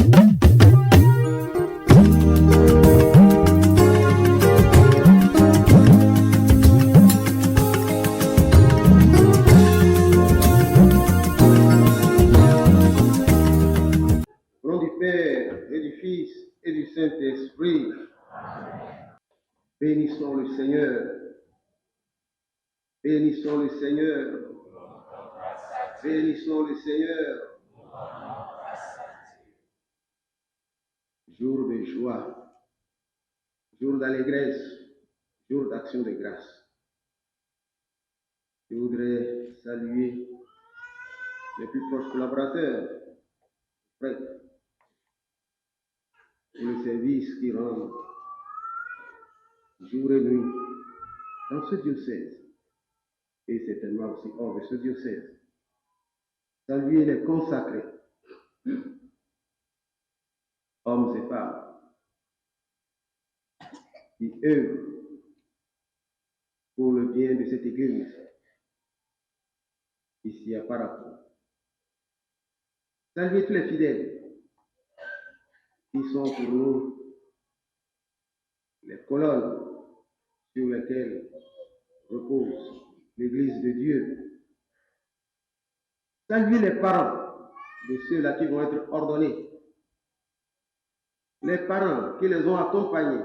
Au nom du Père et du Fils et du Saint-Esprit, bénissons le Seigneur, bénissons le Seigneur, bénissons le Seigneur. Jour de joie, jour d'allégresse, jour d'action de grâce. Je voudrais saluer les plus proches collaborateurs, prêtres, pour le service qu'ils rendent jour et nuit dans ce diocèse et certainement aussi hors de ce diocèse. Saluer les consacrés, hommes et femmes, qui œuvrent pour le bien de cette Église, ici à Parakou. Saluer tous les fidèles qui sont pour nous les colonnes sur lesquelles repose l'Église de Dieu. Saluer les parents de ceux-là qui vont être ordonnés, les parents qui les ont accompagnés,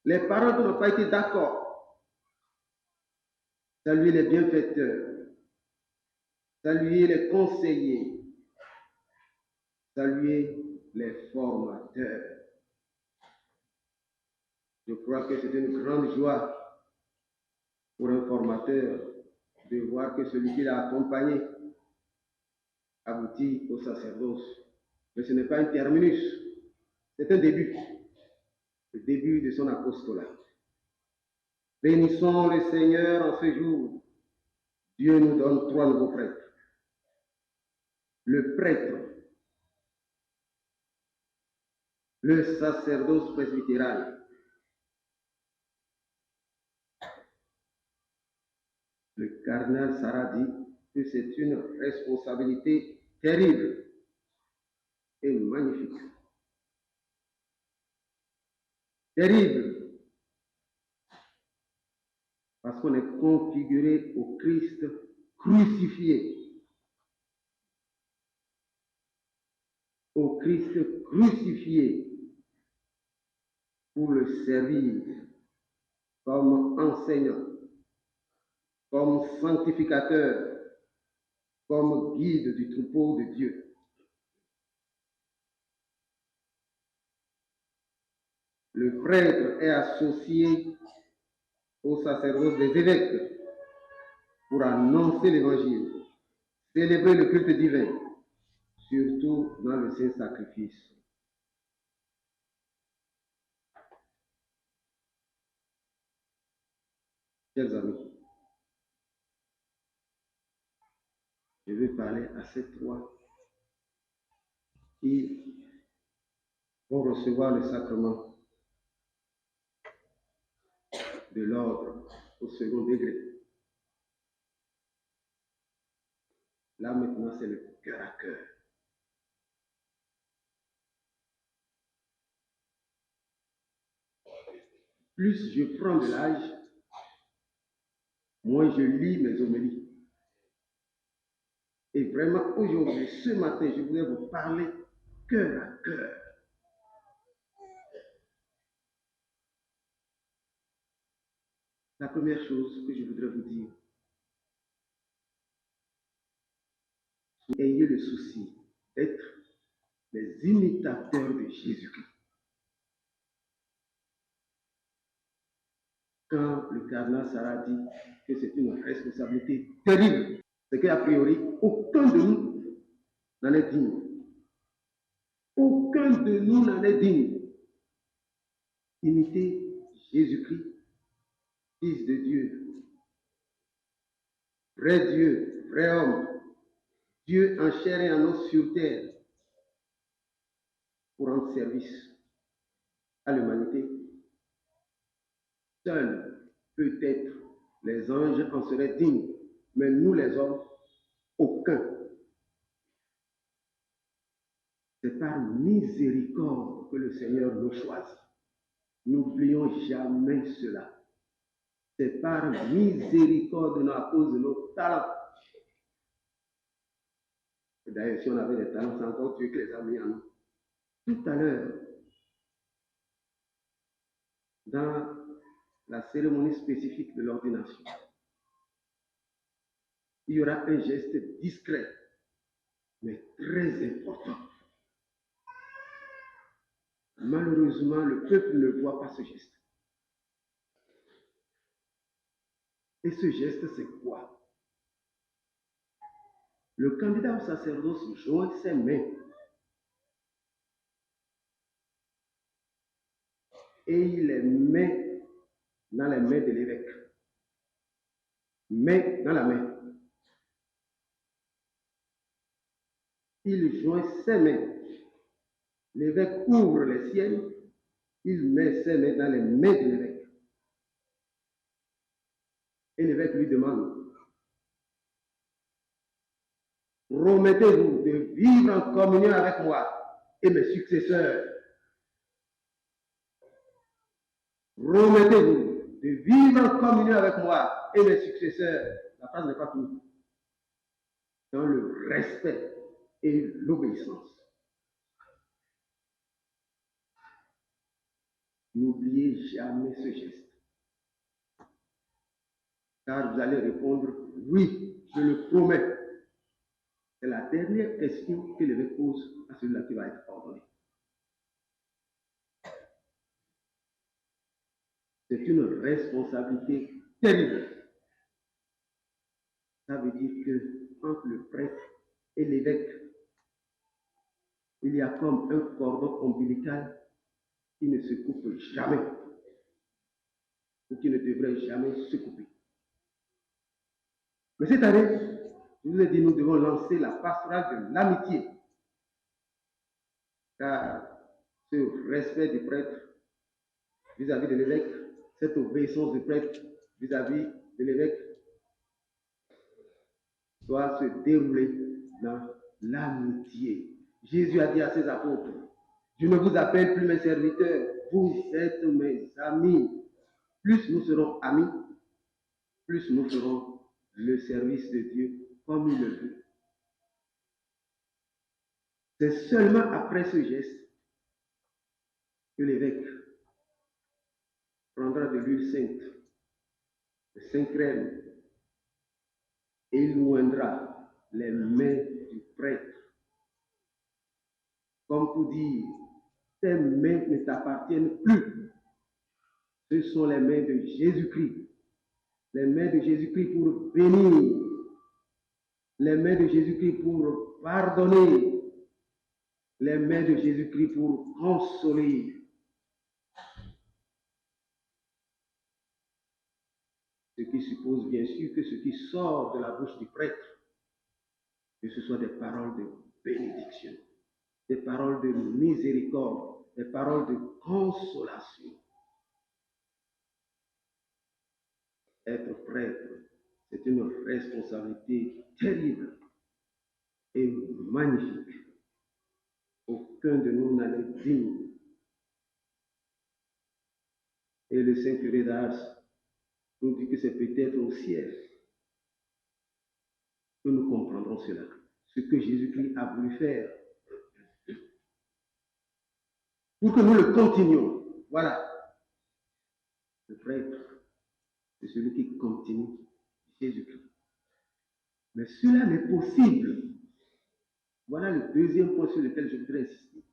les parents qui n'ont pas été d'accord. Saluer les bienfaiteurs, saluer les conseillers, saluer les formateurs. Je crois que c'est une grande joie pour un formateur de voir que celui qui l'a accompagné aboutit au sacerdoce. Mais ce n'est pas un terminus, c'est un début, le début de son apostolat. Bénissons le Seigneur en ce jour. Dieu nous donne 3 nouveaux prêtres. Le prêtre, le sacerdoce presbytéral, le cardinal Sarah dit que c'est une responsabilité terrible et magnifique. Terrible, parce qu'on est configuré au Christ crucifié. Au Christ crucifié pour le servir comme enseignant, comme sanctificateur, comme guide du troupeau de Dieu. Le prêtre est associé au sacerdoce des évêques pour annoncer l'évangile, célébrer le culte divin, surtout dans le saint sacrifice. Chers amis, je vais parler à ces 3 qui vont recevoir le sacrement de l'ordre au second degré. Là maintenant, c'est le cœur à cœur. Plus je prends de l'âge, moins je lis mes homélies. Et vraiment, aujourd'hui, ce matin, je voudrais vous parler cœur à cœur. La première chose que je voudrais vous dire, ayez le souci d'être les imitateurs de Jésus-Christ. Quand le cardinal Sarah dit que c'est une responsabilité terrible, c'est qu'a priori, aucun de nous n'en est digne. Aucun de nous n'en est digne. Imitez Jésus-Christ, Fils de Dieu, vrai homme, Dieu en chair et en os sur terre, pour rendre service à l'humanité. Seuls, peut-être, les anges en seraient dignes, mais nous les hommes, aucun. C'est par miséricorde que le Seigneur nous choisit. N'oublions jamais cela. C'est par miséricorde, non à cause de nos talents. D'ailleurs, si on avait des talents, c'est encore Dieu qui les a mis en nous. Tout à l'heure, dans la cérémonie spécifique de l'ordination, il y aura un geste discret, mais très important. Malheureusement, le peuple ne voit pas ce geste. Et ce geste, c'est quoi? Le candidat au sacerdoce joint ses mains et il les met dans les mains de l'évêque. Main dans la main. Il joint ses mains. L'évêque ouvre les siennes. Il met ses mains dans les mains de l'évêque. Et l'évêque lui demande: promettez-vous de vivre en communion avec moi et mes successeurs. Promettez-vous de vivre en communion avec moi et mes successeurs. La phrase n'est pas finie. Dans le respect et l'obéissance. N'oubliez jamais ce geste. Car vous allez répondre: oui, je le promets. C'est la dernière question que l'évêque pose à celui-là qui va être ordonné. C'est une responsabilité terrible. Ça veut dire que entre le prêtre et l'évêque, il y a comme un cordon ombilical qui ne se coupe jamais, ou qui ne devrait jamais se couper. Mais cette année, je vous ai dit, nous devons lancer la pastorale de l'amitié. Car ce respect du prêtre vis-à-vis de l'évêque, cette obéissance du prêtre vis-à-vis de l'évêque, doit se dérouler dans l'amitié. Jésus a dit à ses apôtres: je ne vous appelle plus mes serviteurs, vous êtes mes amis. Plus nous serons amis, plus nous ferons le service de Dieu comme il le veut. C'est seulement après ce geste que l'évêque prendra de l'huile sainte, de Saint-Crème, et il oindra les mains du prêtre. Comme pour dire: tes mains ne t'appartiennent plus. Ce sont les mains de Jésus-Christ. Les mains de Jésus-Christ pour bénir. Les mains de Jésus-Christ pour pardonner. Les mains de Jésus-Christ pour consoler. Ce qui suppose bien sûr que ce qui sort de la bouche du prêtre, que ce soit des paroles de bénédiction, des paroles de miséricorde, des paroles de consolation. Être prêtre, c'est une responsabilité terrible et magnifique. Aucun de nous n'en est digne. Et le Saint curé d'Ars nous dit que c'est peut-être au ciel que nous comprendrons cela. Ce que Jésus-Christ a voulu faire. Pour que nous le continuions. Voilà. Le prêtre, c'est celui qui continue Jésus-Christ. Mais cela n'est possible. Voilà le deuxième point sur lequel je voudrais insister.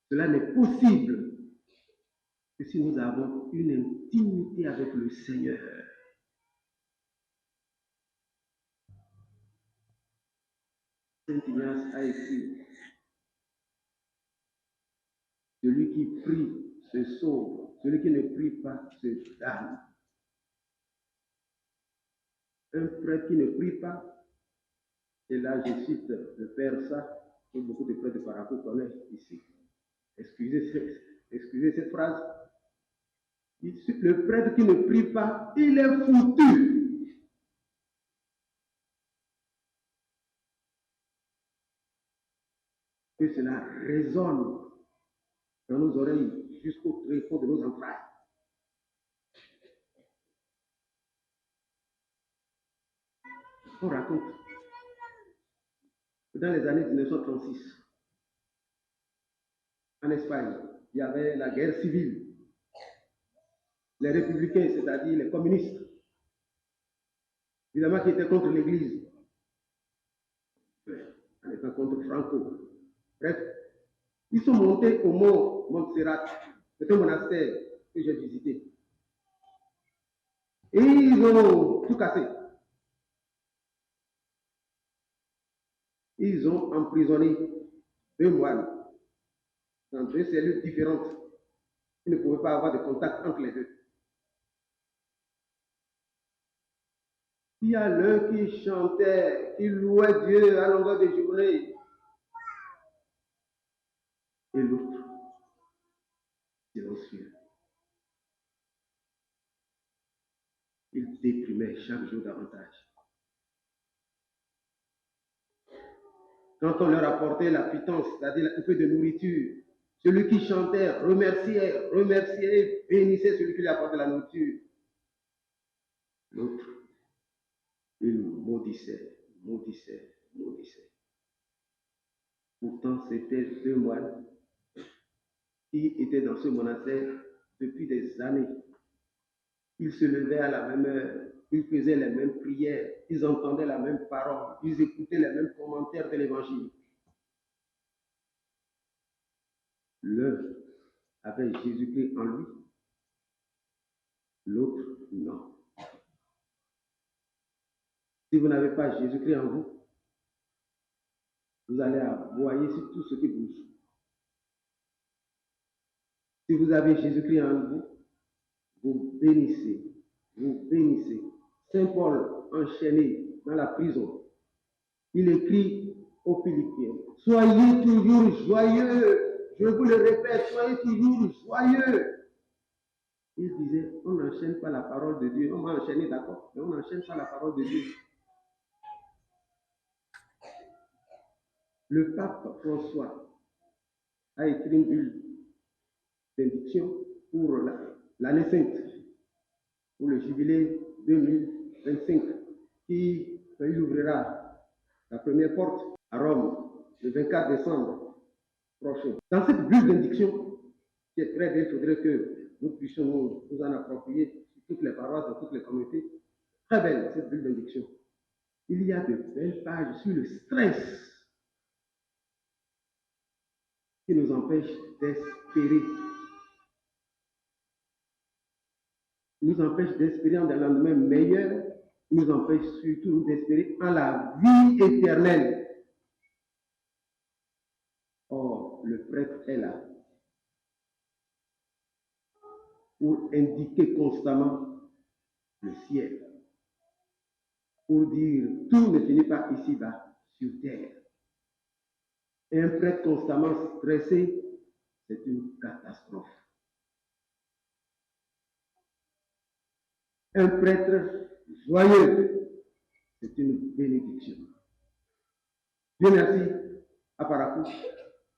Cela n'est possible que si nous avons une intimité avec le Seigneur. Saint Ignace a écrit: celui qui prie se sauve, celui qui ne prie pas se damne. Un prêtre qui ne prie pas, et là je cite le Père Ça, que beaucoup de prêtres de Parakou connaissent ici. Excusez cette phrase. Le prêtre qui ne prie pas, il est foutu. Que que cela résonne dans nos oreilles jusqu'au tréfonds de nos entrailles. On raconte que dans les années 1936, en Espagne, il y avait la guerre civile. Les républicains, c'est-à-dire les communistes, évidemment qui étaient contre l'Église, en étant contre Franco. Bref, ils sont montés au mont Montserrat, c'est un monastère que j'ai visité. Et ils ont tout cassé. Ils ont emprisonné 2 moines dans 2 cellules différentes. Ils ne pouvaient pas avoir de contact entre les deux. Il y a l'un qui chantait, qui louait Dieu à longueur de journée, et l'autre, silencieux. Il déprimait chaque jour davantage. Quand on leur apportait la pitance, c'est-à-dire un peu de nourriture, celui qui chantait remerciait, remerciait, bénissait celui qui lui apportait la nourriture. L'autre, il maudissait, maudissait, maudissait. Pourtant, c'était 2 moines qui étaient dans ce monastère depuis des années. Ils se levaient à la même heure, ils faisaient les mêmes prières, ils entendaient la même parole, ils écoutaient les mêmes commentaires de l'Évangile. L'un avait Jésus-Christ en lui, l'autre non. Si vous n'avez pas Jésus-Christ en vous, vous allez aboyer sur tout ce qui bouge. Si vous avez Jésus-Christ en vous, vous bénissez, vous bénissez. Saint Paul, enchaîné dans la prison, il écrit aux Philippiens, soyez toujours joyeux, je vous le répète, soyez toujours joyeux. Il disait, on n'enchaîne pas la parole de Dieu, on va enchaîner d'accord, mais on n'enchaîne pas la parole de Dieu. Le pape François a écrit une bulle d'indiction pour l'année sainte, pour le jubilé 2025, qui il ouvrira la première porte à Rome le 24 décembre prochain. Dans cette bulle d'indiction, qui est très bien, il faudrait que nous puissions nous en approprier sur toutes les paroisses, dans toutes les communautés. Très belle cette bulle d'indiction. Il y a de belles pages sur le stress qui nous empêche d'espérer. Il nous empêche d'espérer en un lendemain meilleur. Il nous empêche surtout d'espérer en la vie éternelle. Or, le prêtre est là pour indiquer constamment le ciel, pour dire tout ne finit pas ici-bas, sur terre. Et un prêtre constamment stressé, c'est une catastrophe. Un prêtre joyeux, c'est une bénédiction. Dieu merci, à Paracou,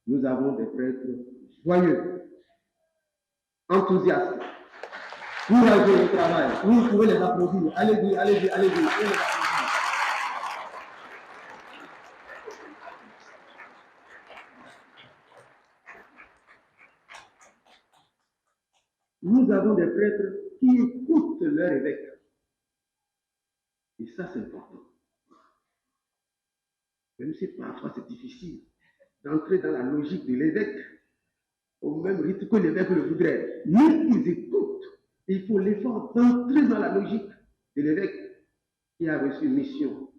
nous avons des prêtres joyeux, enthousiastes, courageux au travail. Vous pouvez les applaudir. Allez-y, allez-y, allez-y. Nous avons des prêtres qui écoutent leur évêque. Et ça, c'est important. Même si parfois c'est difficile d'entrer dans la logique de l'évêque, au même rythme que l'évêque le voudrait. Mais ils écoutent. Il faut l'effort d'entrer dans la logique de l'évêque qui a reçu une mission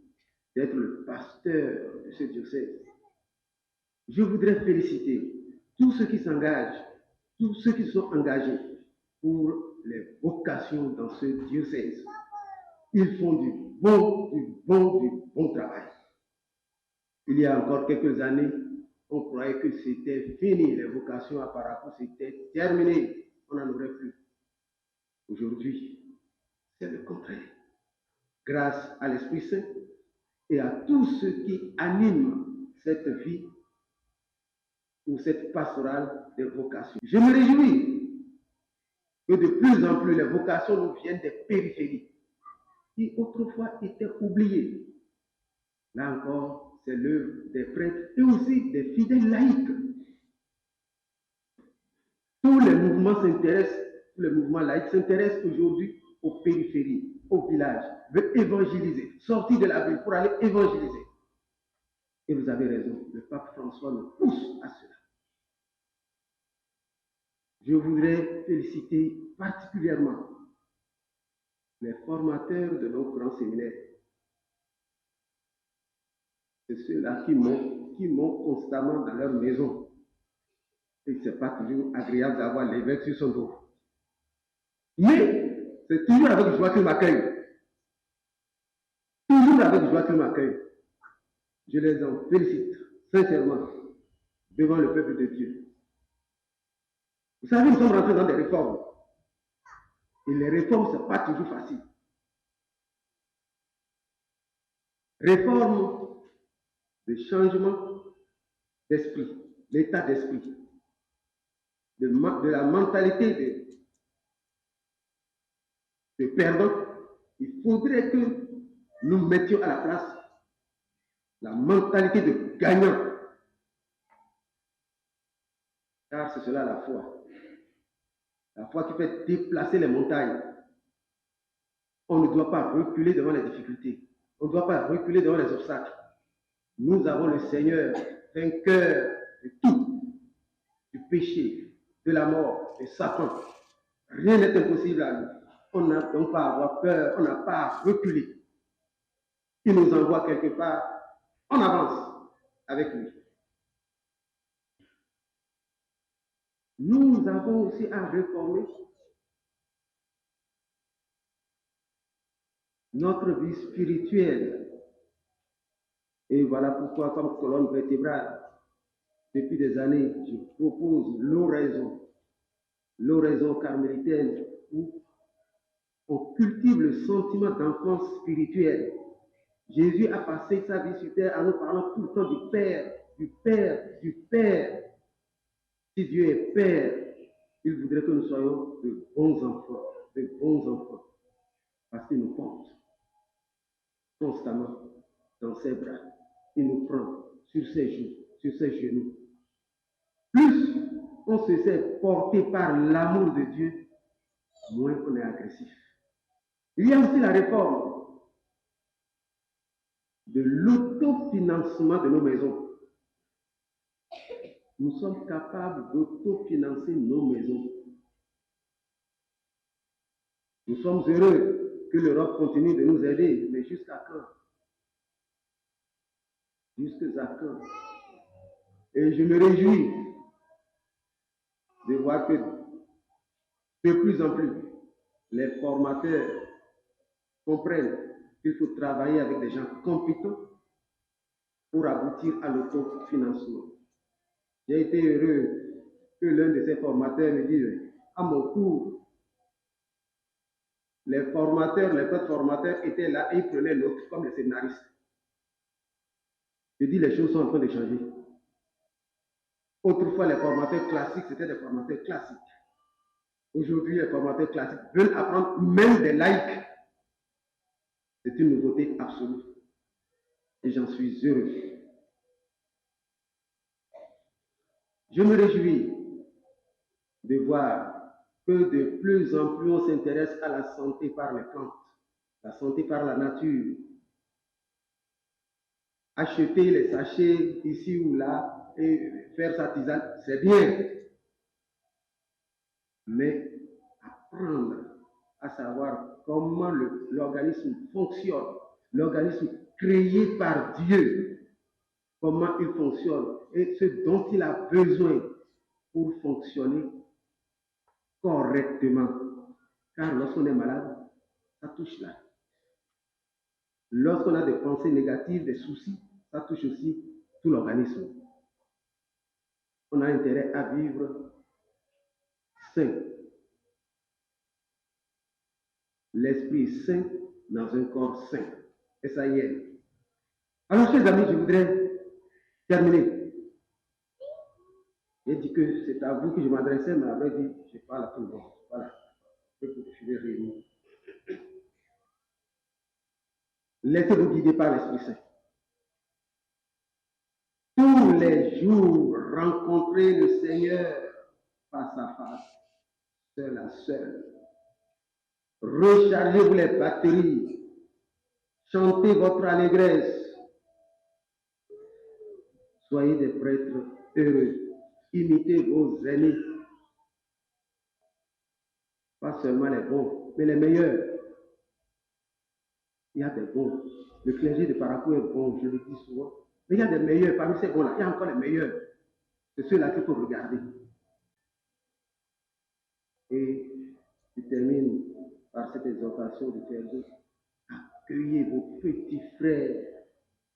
d'être le pasteur de ce diocèse. Je voudrais féliciter tous ceux qui s'engagent, tous ceux qui sont engagés pour les vocations dans ce diocèse. Ils font du bon travail. Il y a encore quelques années, on croyait que c'était fini, les vocations à Paracou, c'était terminé, on n'en aurait plus. Aujourd'hui, c'est le contraire. Grâce à l'Esprit Saint et à tous ceux qui animent cette vie, pour cette pastorale des vocations. Je me réjouis que de plus en plus les vocations nous viennent des périphéries qui autrefois étaient oubliées. Là encore, c'est l'œuvre des prêtres et aussi des fidèles laïcs. Tous les mouvements laïcs s'intéressent aujourd'hui aux périphéries, aux villages, veulent évangéliser, sortir de la ville pour aller évangéliser. Et vous avez raison, le pape François nous pousse à cela. Je voudrais féliciter particulièrement les formateurs de nos grands séminaires. C'est ceux-là qui montent constamment dans leur maison. Et ce n'est pas toujours agréable d'avoir l'évêque sur son dos. Mais c'est toujours avec joie qu'il m'accueille. Toujours avec joie qu'il m'accueille. Je les en félicite sincèrement devant le peuple de Dieu. Vous savez, nous sommes rentrés dans des réformes. Et les réformes, ce n'est pas toujours facile. Réforme de changement d'esprit, l'état d'esprit, de la mentalité de perdant. Il faudrait que nous mettions à la place la mentalité de gagnant. Car c'est cela la foi. La foi qui fait déplacer les montagnes. On ne doit pas reculer devant les difficultés. On ne doit pas reculer devant les obstacles. Nous avons le Seigneur, vainqueur de tout, du péché, de la mort, de Satan. Rien n'est impossible à lui. On n'a donc pas à avoir peur, on n'a pas à reculer. Il nous envoie quelque part, on avance avec lui. Nous avons aussi à réformer notre vie spirituelle. Et voilà pourquoi, comme colonne vertébrale, depuis des années, je propose l'oraison carmélitaine, où on cultive le sentiment d'enfance spirituelle. Jésus a passé sa vie sur terre en nous parlant tout le temps du Père, du Père, du Père. Si Dieu est Père, il voudrait que nous soyons de bons enfants, parce qu'il nous porte constamment dans ses bras. Il nous prend sur ses genoux. Plus on se sait porté par l'amour de Dieu, moins on est agressif. Il y a aussi la réforme de l'autofinancement de nos maisons. Nous sommes capables d'autofinancer nos maisons. Nous sommes heureux que l'Europe continue de nous aider, mais jusqu'à quand? Jusqu'à quand? Et je me réjouis de voir que de plus en plus, les formateurs comprennent qu'il faut travailler avec des gens compétents pour aboutir à l'autofinancement. J'ai été heureux que l'un de ces formateurs me dise, à mon tour, les prêtres formateurs étaient là et ils prenaient l'autre comme les scénaristes. Je dis, les choses sont en train de changer. Autrefois, les formateurs classiques, c'était des formateurs classiques. Aujourd'hui, les formateurs classiques veulent apprendre même des laïcs. C'est une nouveauté absolue. Et j'en suis heureux. Je me réjouis de voir que de plus en plus on s'intéresse à la santé par les plantes, la santé par la nature. Acheter les sachets ici ou là et faire sa tisane, c'est bien. Mais apprendre à savoir comment l'organisme fonctionne, l'organisme créé par Dieu, comment il fonctionne et ce dont il a besoin pour fonctionner correctement. Car lorsqu'on est malade, ça touche là. Lorsqu'on a des pensées négatives, des soucis, ça touche aussi tout l'organisme. On a intérêt à vivre sain. L'esprit est sain dans un corps sain. Et ça y est. Alors, chers amis, je voudrais terminer J'ai dit que c'est à vous que je m'adressais, mais avait dit, je parle à tout le monde. Voilà. Je suis réuni. Laissez-vous guider par l'Esprit Saint. Tous les jours, rencontrez le Seigneur face à face, seul à seul. Rechargez-vous les batteries. Chantez votre allégresse. Soyez des prêtres heureux. Imitez vos aînés. Pas seulement les bons, mais les meilleurs. Il y a des bons. Le clergé de Parakou est bon, je le dis souvent. Mais il y a des meilleurs. Parmi ces bons-là, il y a encore les meilleurs. C'est ceux-là qu'il faut regarder. Et je termine par cette exhortation de clergé. Accueillez vos petits frères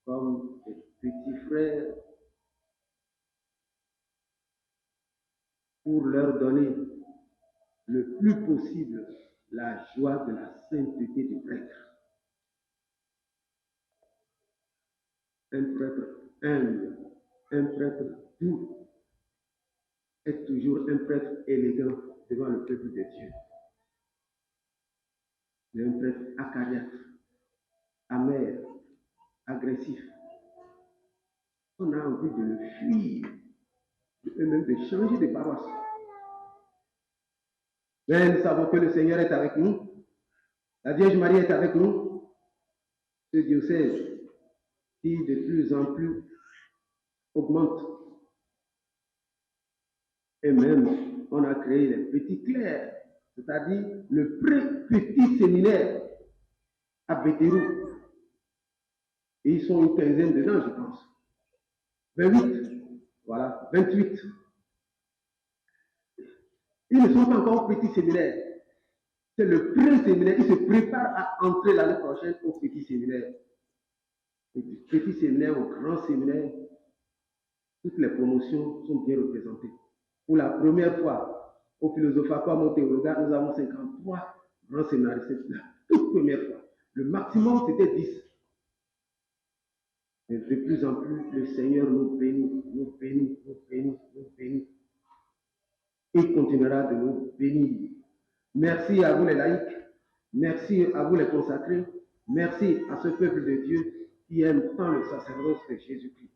comme des petits frères pour leur donner le plus possible la joie de la sainteté du prêtre. Un prêtre humble, un prêtre doux est toujours un prêtre élégant devant le peuple de Dieu. Mais un prêtre acariâtre, amer, agressif, on a envie de le fuir, et même de changer de paroisse. Mais nous savons que le Seigneur est avec nous, la Vierge Marie est avec nous, ce diocèse qui de plus en plus augmente. Et même, on a créé les petits clercs, c'est-à-dire le petit séminaire à Bétérou. Et ils sont une quinzaine dedans, je pense. 28, voilà, 28. Ils ne sont pas encore au petit séminaire. C'est le pré-séminaire. Ils se préparent à entrer l'année prochaine au petit séminaire. Et du petit séminaire au grand séminaire, toutes les promotions sont bien représentées. Pour la première fois, au Philosophacoum, au Théologat, nous avons 53 grands séminaristes. La toute première fois. Le maximum, c'était 10. Et de plus en plus, le Seigneur nous bénit, nous bénit, nous bénit, nous bénit. Il continuera de nous bénir. Merci à vous les laïcs, merci à vous les consacrés, merci à ce peuple de Dieu qui aime tant le sacerdoce de Jésus-Christ.